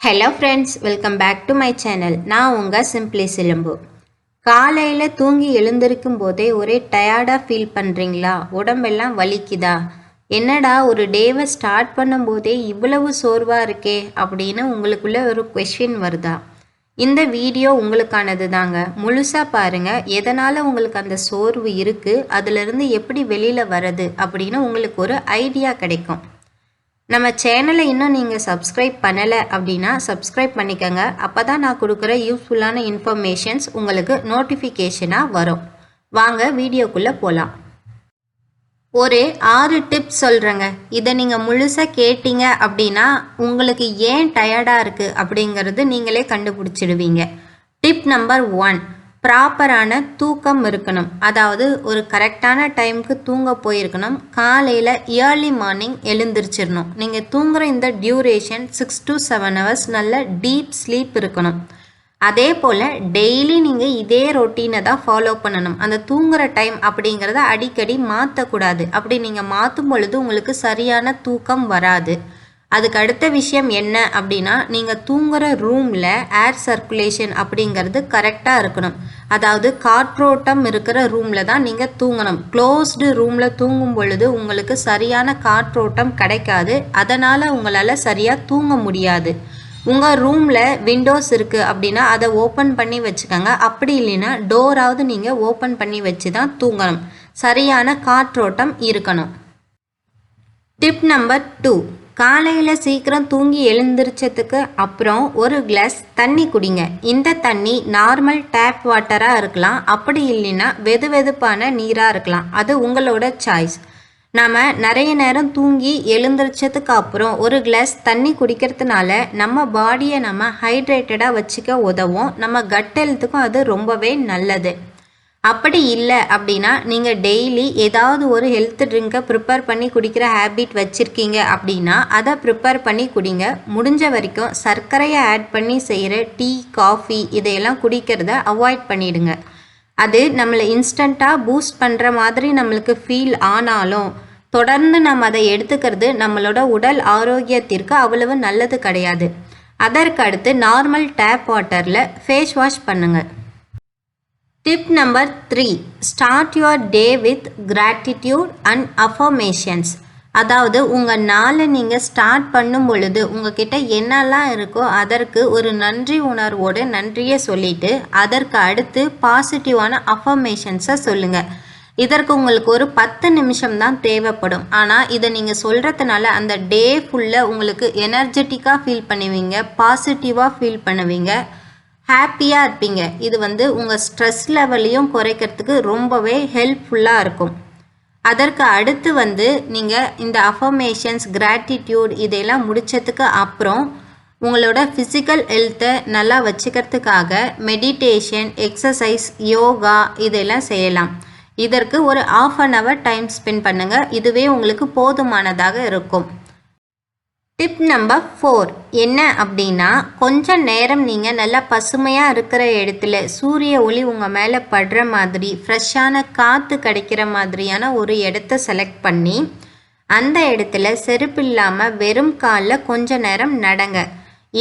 Hello friends, welcome back to my channel. நான் உங்கள் simply சிலம்பு. காலையில் தூங்கி எழுந்திருக்கும் போதே ஒரே டயர்டாக ஃபீல் பண்ணுறீங்களா? உடம்பெல்லாம் வலிக்குதா? என்னடா ஒரு டேவை ஸ்டார்ட் பண்ணும்போதே இவ்வளவு சோர்வாக இருக்கே அப்படின்னு உங்களுக்குள்ள ஒரு கொஸ்டின் வருதா? இந்த வீடியோ உங்களுக்கானது தாங்க. முழுசாக பாருங்கள். எதனால் உங்களுக்கு அந்த சோர்வு இருக்குது, அதிலிருந்து எப்படி வெளியில் வர்றது அப்படின்னு உங்களுக்கு ஒரு ஐடியா கிடைக்கும். நம்ம சேனலை இன்னும் நீங்கள் சப்ஸ்கிரைப் பண்ணலை அப்படின்னா சப்ஸ்கிரைப் பண்ணிக்கோங்க. அப்போ தான் நான் கொடுக்குற யூஸ்ஃபுல்லான இன்ஃபர்மேஷன்ஸ் உங்களுக்கு நோட்டிஃபிகேஷனாக வரும். வாங்க வீடியோக்குள்ளே போகலாம். ஒரு 6 டிப்ஸ் சொல்கிறேங்க. இதை நீங்கள் முழுசாக கேட்டீங்க அப்படின்னா உங்களுக்கு ஏன் டயர்டாக இருக்குது அப்படிங்கிறது நீங்களே கண்டுபிடிச்சிடுவீங்க. டிப் நம்பர் 1, ப்ராப்பரான தூக்கம் இருக்கணும். அதாவது ஒரு கரெக்டான டைமுக்கு தூங்க போயிருக்கணும். காலையில் ஏர்லி மார்னிங் எழுந்திரிச்சிடணும். நீங்கள் தூங்குகிற இந்த டியூரேஷன் 6 to 7 hours நல்ல டீப் ஸ்லீப் இருக்கணும். அதே போல் டெய்லி நீங்கள் இதே ரொட்டீனை தான் ஃபாலோ பண்ணணும். அந்த தூங்குகிற டைம் அப்படிங்கிறத அடிக்கடி மாற்றக்கூடாது. அப்படி நீங்கள் மாற்றும் பொழுது உங்களுக்கு சரியான தூக்கம் வராது. அதுக்கு அடுத்த விஷயம் என்ன அப்படின்னா, நீங்கள் தூங்குகிற ரூமில் ஏர் சர்க்குலேஷன் அப்படிங்கிறது கரெக்டாக இருக்கணும். அதாவது காற்றோட்டம் இருக்கிற ரூமில் தான் நீங்கள் தூங்கணும். க்ளோஸ்டு ரூமில் தூங்கும் பொழுது உங்களுக்கு சரியான காற்றோட்டம் கிடைக்காது. அதனால் உங்களால் சரியாக தூங்க முடியாது. உங்கள் ரூமில் விண்டோஸ் இருக்குது அப்படின்னா அதை ஓப்பன் பண்ணி வச்சுக்கோங்க. அப்படி இல்லைன்னா டோராவது நீங்கள் ஓப்பன் பண்ணி வச்சு தான் தூங்கணும். சரியான காற்றோட்டம் இருக்கணும். டிப் நம்பர் 2, காலையில் சீக்கிரம் தூங்கி எழுந்திரிச்சதுக்கு அப்புறம் ஒரு கிளாஸ் தண்ணி குடிங்க. இந்த தண்ணி நார்மல் டேப் வாட்டராக இருக்கலாம், அப்படி இல்லைன்னா வெது வெதுப்பான நீராக இருக்கலாம். அது உங்களோட சாய்ஸ். நாம் நிறைய நேரம் தூங்கி எழுந்திரிச்சதுக்கு அப்புறம் ஒரு கிளாஸ் தண்ணி குடிக்கிறதுனால நம்ம பாடியை நம்ம ஹைட்ரேட்டடாக வச்சுக்க உதவும். நம்ம கட் ஹெல்த்துக்கும் அது ரொம்பவே நல்லது. அப்படி இல்லை அப்படின்னா நீங்கள் டெய்லி ஏதாவது ஒரு ஹெல்த் ட்ரிங்கை ப்ரிப்பேர் பண்ணி குடிக்கிற ஹேபிட் வச்சுருக்கீங்க அப்படின்னா அதை ப்ரிப்பேர் பண்ணி குடிங்க. முடிஞ்ச வரைக்கும் சர்க்கரையை ஆட் பண்ணி செய்கிற டீ, காஃபி இதையெல்லாம் குடிக்கிறத அவாய்ட் பண்ணிடுங்க. அது நம்மளை இன்ஸ்டண்ட்டாக பூஸ்ட் பண்ணுற மாதிரி நம்மளுக்கு ஃபீல் ஆனாலும் தொடர்ந்து நம்ம அதை எடுத்துக்கிறது நம்மளோட உடல் ஆரோக்கியத்திற்கு அவ்வளவு நல்லது கிடையாது. அதற்கு அடுத்து நார்மல் டேப் வாட்டரில் ஃபேஸ் வாஷ் பண்ணுங்கள். Tip number 3, start your day with gratitude and affirmations. அதாவது உங்கள் நாளை நீங்கள் ஸ்டார்ட் பண்ணும் பொழுது உங்ககிட்ட என்னெல்லாம் இருக்கோ அதற்கு ஒரு நன்றி உணர்வோடு நன்றியை சொல்லிவிட்டு அதற்கு அடுத்து பாசிட்டிவான அஃபர்மேஷன்ஸை சொல்லுங்கள். இதற்கு உங்களுக்கு ஒரு 10 நிமிஷம் தான் தேவைப்படும். ஆனால் இதை நீங்கள் சொல்கிறதுனால அந்த டே ஃபுல்லாக உங்களுக்கு எனர்ஜெட்டிக்காக ஃபீல் பண்ணுவீங்க, பாசிட்டிவாக ஃபீல் பண்ணுவீங்க, ஹாப்பியாக இருப்பீங்க. இது உங்கள் ஸ்ட்ரெஸ் லெவலையும் குறைக்கிறதுக்கு ரொம்பவே ஹெல்ப்ஃபுல்லாக இருக்கும். அதற்கு அடுத்து நீங்கள் இந்த அஃபர்மேஷன்ஸ், கிராட்டிடியூட் இதையெல்லாம் முடித்ததுக்கு அப்புறம் உங்களோட ஃபிசிக்கல் ஹெல்த்தை நல்லா வச்சுக்கிறதுக்காக மெடிடேஷன், எக்ஸசைஸ், யோகா இதெல்லாம் செய்யலாம். இதற்கு ஒரு 1/2 hour டைம் ஸ்பெண்ட் பண்ணுங்கள். இதுவே உங்களுக்கு போதுமானதாக இருக்கும். டிப் நம்பர் 4 என்ன அப்படின்னா, கொஞ்சம் நேரம் நீங்கள் நல்லா பசுமையாக இருக்கிற இடத்துல சூரிய ஒளி உங்கள் மேலே படுற மாதிரி ஃப்ரெஷ்ஷான காற்று கிடைக்கிற மாதிரியான ஒரு இடத்த செலக்ட் பண்ணி அந்த இடத்துல செருப்பு இல்லாமல் வெறும் காலில் கொஞ்ச நேரம் நடங்க.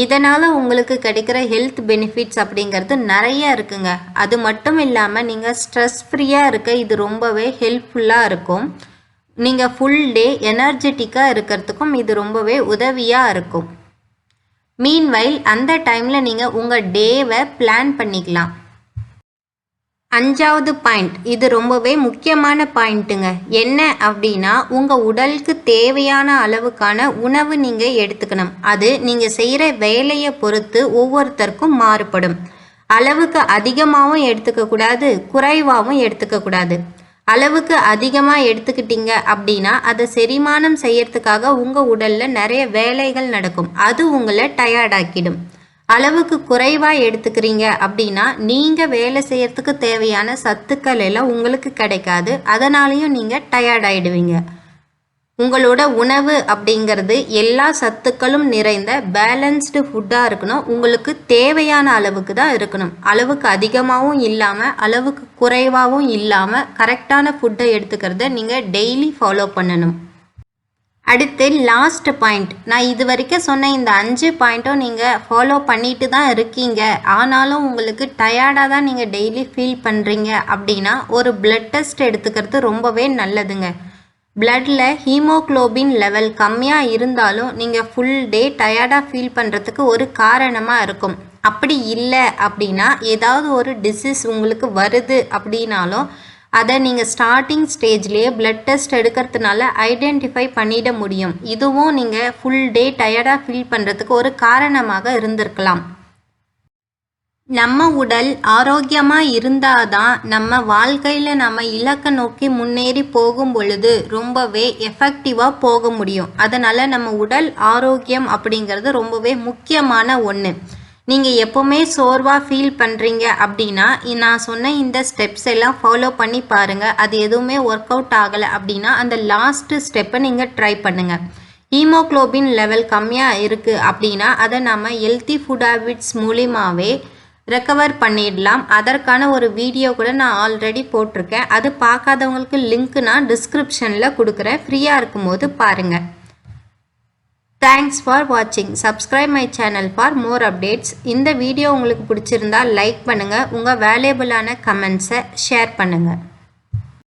இதனால் உங்களுக்கு கிடைக்கிற ஹெல்த் பெனிஃபிட்ஸ் அப்படிங்கிறது நிறைய இருக்குங்க. அது மட்டும் இல்லாமல் நீங்கள் ஸ்ட்ரெஸ் ஃப்ரீயாக இருக்க இது ரொம்பவே ஹெல்ப்ஃபுல்லாக இருக்கும். நீங்கள் ஃபுல் டே எனர்ஜெட்டிக்காக இருக்கிறதுக்கும் இது ரொம்பவே உதவியாக இருக்கும். மீன்வைல் அந்த டைமில் நீங்கள் உங்கள் டேவை பிளான் பண்ணிக்கலாம். 5வது பாயிண்ட், இது ரொம்பவே முக்கியமான பாயிண்ட்டுங்க. என்ன அப்படின்னா, உங்கள் உடலுக்கு தேவையான அளவுக்கான உணவு நீங்கள் எடுத்துக்கணும். அது நீங்கள் செய்கிற வேலையை பொறுத்து ஒவ்வொருத்தருக்கும் மாறுபடும். அளவுக்கு அதிகமாகவும் எடுத்துக்கக்கூடாது, குறைவாகவும் எடுத்துக்கக்கூடாது. அளவுக்கு அதிகமாக எடுத்துக்கிட்டீங்க அப்படின்னா அதை செரிமானம் செய்யறதுக்காக உங்கள் உடலில் நிறைய வேலைகள் நடக்கும். அது உங்களை டயர்டாக்கிடும். அளவுக்கு குறைவாக எடுத்துக்கிறீங்க அப்படின்னா நீங்கள் வேலை செய்யறதுக்கு தேவையான சத்துக்கள் எல்லாம் உங்களுக்கு கிடைக்காது. அதனாலையும் நீங்கள் டயர்டாயிடுவீங்க. உங்களோட உணவு அப்படிங்கிறது எல்லா சத்துக்களும் நிறைந்த பேலன்ஸ்டு ஃபுட்டாக இருக்கணும். உங்களுக்கு தேவையான அளவுக்கு தான் இருக்கணும். அளவுக்கு அதிகமாகவும் இல்லாமல் அளவுக்கு குறைவாகவும் இல்லாமல் கரெக்டான ஃபுட்டை எடுத்துக்கிறத நீங்கள் டெய்லி ஃபாலோ பண்ணணும். அடுத்து லாஸ்ட் பாயிண்ட், நான் இது வரைக்கும் சொன்ன இந்த 5 பாயிண்ட்டும் நீங்கள் ஃபாலோ பண்ணிட்டு தான் இருக்கீங்க, ஆனாலும் உங்களுக்கு டயர்டாக தான் நீங்கள் டெய்லி ஃபீல் பண்ணுறீங்க அப்படின்னா ஒரு பிளட் டெஸ்ட் எடுத்துக்கிறது ரொம்பவே நல்லதுங்க. பிளட்டில் ஹீமோக்ளோபின் லெவல் கம்மியாக இருந்தாலும் நீங்கள் ஃபுல் டே டயர்டாக ஃபீல் பண்ணுறதுக்கு ஒரு காரணமாக இருக்கும். அப்படி இல்லை அப்படின்னா ஏதாவது ஒரு டிசீஸ் உங்களுக்கு வருது அப்படின்னாலும் அதை நீங்கள் ஸ்டார்டிங் ஸ்டேஜ்லேயே பிளட் டெஸ்ட் எடுக்கிறதுனால ஐடென்டிஃபை பண்ணிட முடியும். இதுவும் நீங்கள் ஃபுல் டே டயர்டாக ஃபீல் பண்ணுறதுக்கு ஒரு காரணமாக இருந்திருக்கலாம். நம்ம உடல் ஆரோக்கியமாக இருந்தால் தான் நம்ம வாழ்க்கையில் நம்ம இலக்கை நோக்கி முன்னேறி போகும் பொழுது ரொம்பவே எஃபெக்டிவாக போக முடியும். அதனால் நம்ம உடல் ஆரோக்கியம் அப்படிங்கிறது ரொம்பவே முக்கியமான ஒன்று. நீங்கள் எப்போவுமே சோர்வாக ஃபீல் பண்ணுறீங்க அப்படின்னா நான் சொன்ன இந்த ஸ்டெப்ஸ் எல்லாம் ஃபாலோ பண்ணி பாருங்கள். அது எதுவுமே ஒர்க் அவுட் ஆகலை அப்படின்னா அந்த லாஸ்ட்டு ஸ்டெப்பை நீங்கள் ட்ரை பண்ணுங்கள். ஹீமோக்ளோபின் லெவல் கம்மியாக இருக்குது அப்படின்னா அதை நம்ம ஹெல்த்தி ஃபுட் ஹேபிட்ஸ் மூலியமாகவே ரெக்கவர் பண்ணிடலாம். அதற்கான ஒரு வீடியோ கூட நான் ஆல்ரெடி போட்டிருக்கேன். அது பார்க்காதவங்களுக்கு லிங்க் நான் டிஸ்கிரிப்ஷனில் கொடுக்குறேன். ஃப்ரீயாக இருக்கும்போது பாருங்கள். தேங்க்ஸ் ஃபார் வாட்சிங். Subscribe my channel for more updates. இந்த வீடியோ உங்களுக்கு பிடிச்சிருந்தா லைக் பண்ணுங்கள். உங்கள் வேல்யூபிளான கமெண்ட்ஸை ஷேர் பண்ணுங்கள்.